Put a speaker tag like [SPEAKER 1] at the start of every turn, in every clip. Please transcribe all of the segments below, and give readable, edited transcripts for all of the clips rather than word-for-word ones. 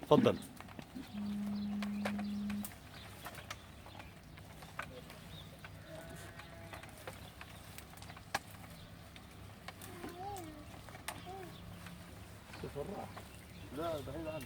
[SPEAKER 1] تفضل. لا بعيد عنك.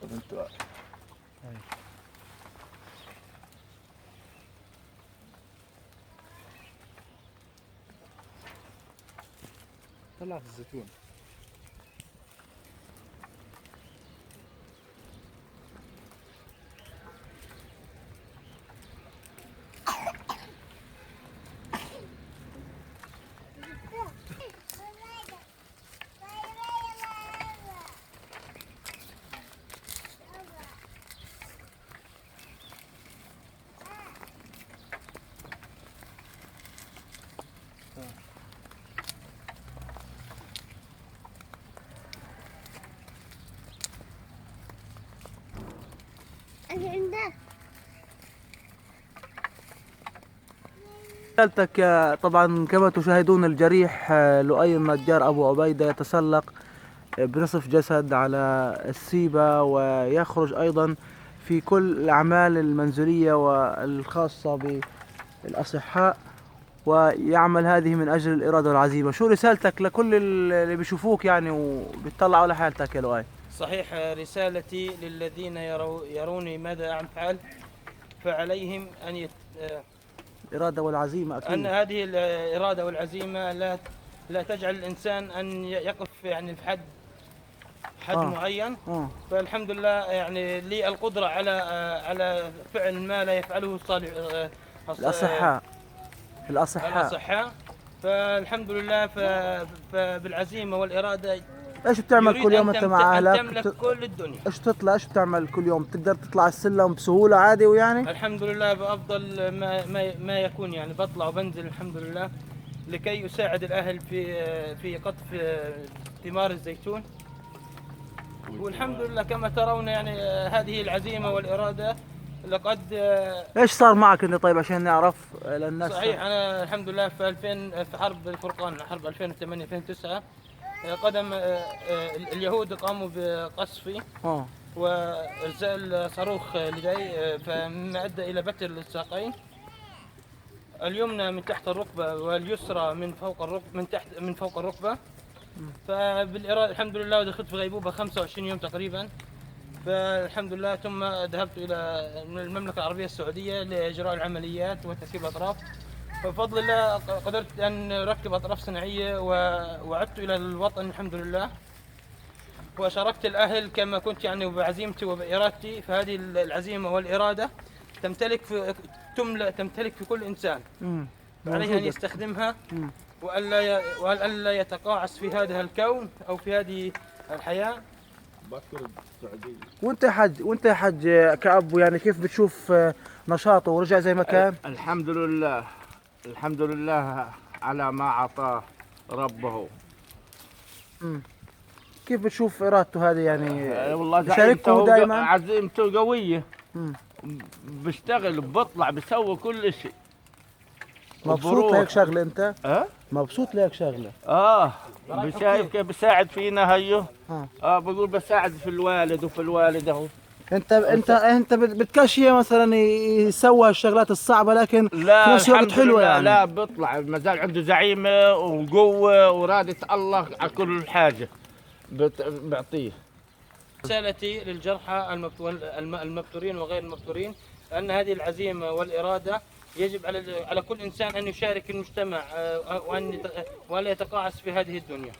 [SPEAKER 1] طب انت طلع في الزيتون. رسالتك طبعا كما تشاهدون الجريح لؤي النجار أبو عبيدة يتسلق بنصف جسد على السيبة، ويخرج أيضا في كل الأعمال المنزلية والخاصة بالأصحاء، ويعمل هذه من أجل الإرادة والعزيمة. شو رسالتك لكل اللي بيشوفوك يعني وبيطلعوا على حالتك يا لؤي؟
[SPEAKER 2] صحيح، رسالتي للذين يروني ماذا أفعل، فعليهم أن
[SPEAKER 1] الإرادة والعزيمة أكيد.
[SPEAKER 2] أن هذه الإرادة والعزيمة لا تجعل الإنسان أن يقف يعني في حد معين. فالحمد لله يعني لي القدرة على فعل ما لا يفعله الصالح الأصحاء. فالحمد لله فبالعزيمة والإرادة.
[SPEAKER 1] ايش بتعمل كل يوم انت مع اهلك؟
[SPEAKER 2] تملك كل الدنيا.
[SPEAKER 1] ايش بتعمل كل يوم؟ تقدر تطلع السلم بسهولة عادي ويعني؟
[SPEAKER 2] الحمد لله بأفضل ما يكون، يعني بطلع وبنزل الحمد لله لكي يساعد الأهل في قطف ثمار الزيتون. والحمد لله كما ترون يعني هذه العزيمة والإرادة. لقد
[SPEAKER 1] ايش صار معك انت طيب عشان نعرف للناس؟
[SPEAKER 2] صحيح أنا الحمد لله في حرب الفرقان، حرب 2008-2009 قدم اليهود قاموا بقصفي وإرسال صاروخ لدي، فمما أدى إلى بتر الساقين، اليمنى من تحت الركبة واليسرى من فوق الركبة. فبالإرادة الحمد لله دخلت في غيبوبة 25 يوم تقريبا. فالحمد لله ثم ذهبت إلى المملكة العربية السعودية لإجراء العمليات وتركيب أطراف. فبفضل الله قدرت أن أركب أطراف صناعية وعدت إلى الوطن الحمد لله، وشاركت الأهل كما كنت يعني بعزيمتي وبإرادتي. فهذه العزيمة والإرادة تمتلك في كل إنسان، عليه أن يستخدمها وألا يتقاعس في هذا الكون أو في هذه الحياة.
[SPEAKER 1] وانت يا حج كأب يعني كيف بتشوف نشاطه ورجع زي ما كان؟
[SPEAKER 3] الحمد لله على ما أعطاه ربه.
[SPEAKER 1] كيف بتشوف إرادته هذه يعني؟
[SPEAKER 3] والله
[SPEAKER 1] بشاركه دائما؟
[SPEAKER 3] عزيمته قوية. بشتغل بطلع بسوي كل شيء.
[SPEAKER 1] مبسوط لهيك شغلة انت؟ مبسوط لهيك شغلة؟
[SPEAKER 3] شايف كيف بساعد فينا هيو. بقول بساعد في الوالد وفي الوالدة.
[SPEAKER 1] انت بتكشيه مثلا يسوي الشغلات الصعبة، لكن في نفس الوقت حلوة يعني.
[SPEAKER 3] لا بيطلع ما زال عنده زعيمة وقوة وإرادة الله على كل حاجة بعطيه.
[SPEAKER 2] رسالتي للجرحى المبتورين وغير المبتورين أن هذه العزيمة والإرادة يجب على كل إنسان أن يشارك المجتمع ولا يتقاعس في هذه الدنيا.